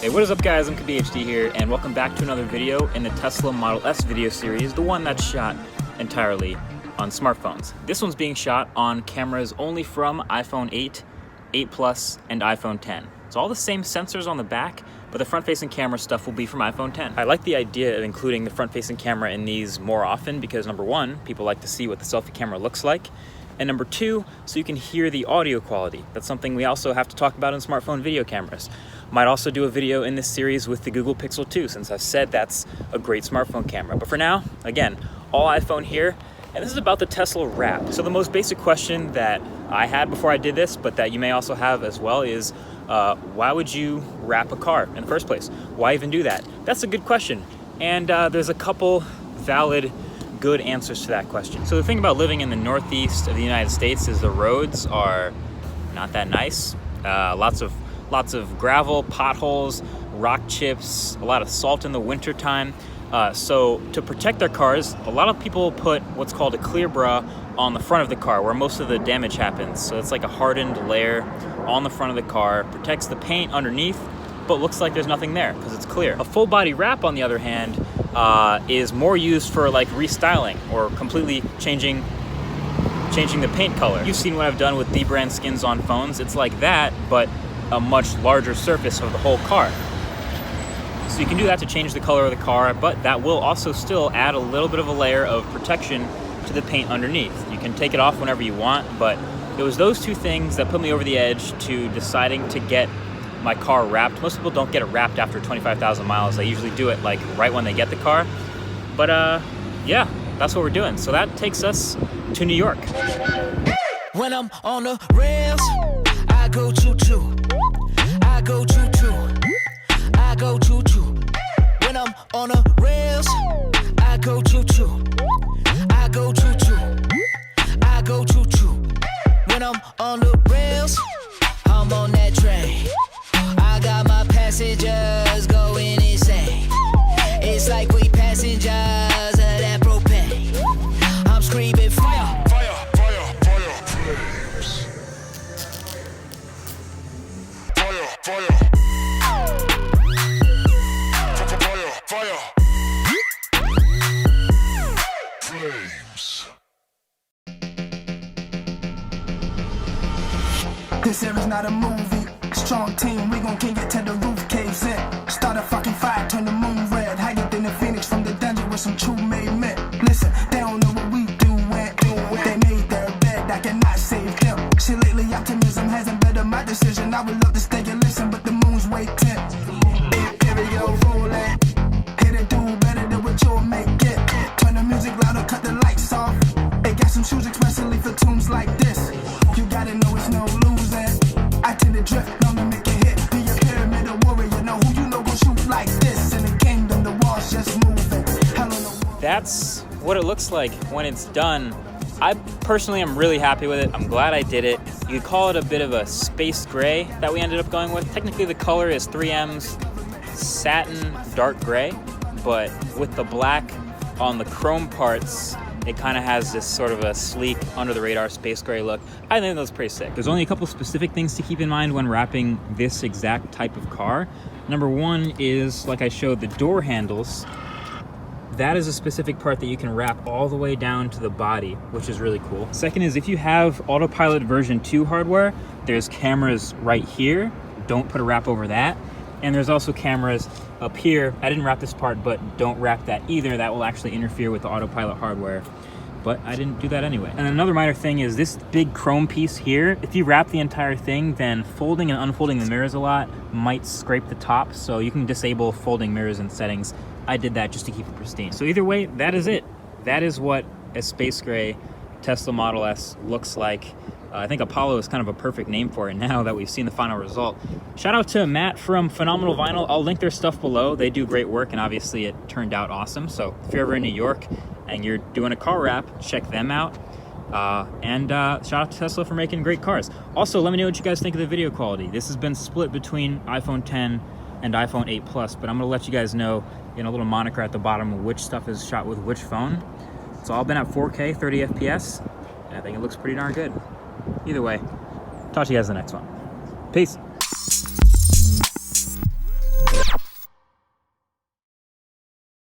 Hey, what is up guys, I'm BHD here, and welcome back to another video in the Tesla Model S video series, the one that's shot entirely on smartphones. This one's being shot on cameras only from iPhone 8, 8 Plus, and iPhone 10. It's all the same sensors on the back, but the front-facing camera stuff will be from iPhone 10. I like the idea of including the front-facing camera in these more often because number one, people like to see what the selfie camera looks like, and number two, so you can hear the audio quality. That's something we also have to talk about in smartphone video cameras. Might also do a video in this series with the Google Pixel 2 since I've said that's a great smartphone camera. But for now, again, all iPhone here, and this is about the Tesla wrap. So the most basic question that I had before I did this, but that you may also have as well, is why would you wrap a car in the first place? Why even do that? That's a good question. And there's a couple valid, good answers to that question. So the thing about living in the Northeast of the United States is the roads are not that nice. Lots of gravel, potholes, rock chips, a lot of salt in the wintertime. So to protect their cars, a lot of people put what's called a clear bra on the front of the car where most of the damage happens. So it's like a hardened layer on the front of the car, protects the paint underneath, but looks like there's nothing there because it's clear. A full body wrap, on the other hand, is more used for like restyling or completely changing the paint color. You've seen what I've done with the brand skins on phones. It's like that, but a much larger surface of the whole car. So you can do that to change the color of the car, but that will also still add a little bit of a layer of protection to the paint underneath. You can take it off whenever you want, but it was those two things that put me over the edge to deciding to get my car wrapped. Most people don't get it wrapped after 25,000 miles. They usually do it like right when they get the car. But yeah, that's what we're doing. So that takes us to New York. When I'm on the rails, I go choo-choo. I go choo-choo. I go choo-choo. When I'm on the rails, I go choo-choo. I go choo-choo. I go choo-choo. When I'm on the rails, I'm on that train. I got my passengers going insane. It's like we passengers of that propane. I'm screaming fire. This here is not a movie. Strong team, we gon' kick it till the roof caves in. Start a fucking fire, turn the moon red. Higher than the phoenix from the dungeon with some Choo made men. Listen, they don't know what we do when they made their bed. I cannot save them. Shit lately, optimism hasn't bettered my decision. I would love to stay and listen, but the moon's waiting. Imperial rolling. Hit it, do better than what you'll make it. Turn the music louder, cut the lights off. They got some shoes especially for tunes like this. You gotta know it's no losing. I tend to drift, long to make it hit. Be a pyramid of warrior, know who you know gon' shoot like this. In the kingdom, the walls just moving. That's what it looks like when it's done. I personally am really happy with it. I'm glad I did it. You could call it a bit of a space gray that we ended up going with. Technically the color is 3M's Satin dark gray, but with the black on the chrome parts, it kind of has this sort of a sleek, under-the-radar space gray look. I think that's pretty sick. There's only a couple specific things to keep in mind when wrapping this exact type of car. Number one is, like I showed, the door handles. That is a specific part that you can wrap all the way down to the body, which is really cool. Second is, if you have Autopilot version 2 hardware, there's cameras right here. Don't put a wrap over that. And there's also cameras up here. I didn't wrap this part, but don't wrap that either. That will actually interfere with the Autopilot hardware. But I didn't do that anyway. And another minor thing is this big chrome piece here. If you wrap the entire thing, then folding and unfolding the mirrors a lot might scrape the top. So you can disable folding mirrors in settings. I did that just to keep it pristine. So either way, that is it. That is what a space gray Tesla Model S looks like. I think Apollo is kind of a perfect name for it now that we've seen the final result. Shout out to Matt from Phenomenal Vinyl. I'll link their stuff below. They do great work, and obviously it turned out awesome. So if you're ever in New York and you're doing a car wrap, check them out. Shout out to Tesla for making great cars. Also, let me know what you guys think of the video quality. This has been split between iPhone 10 and iPhone 8 Plus, but I'm gonna let you guys know in a little moniker at the bottom which stuff is shot with which phone. It's all been at 4K, 30 FPS, and I think it looks pretty darn good. Either way, talk to you guys in the next one. Peace.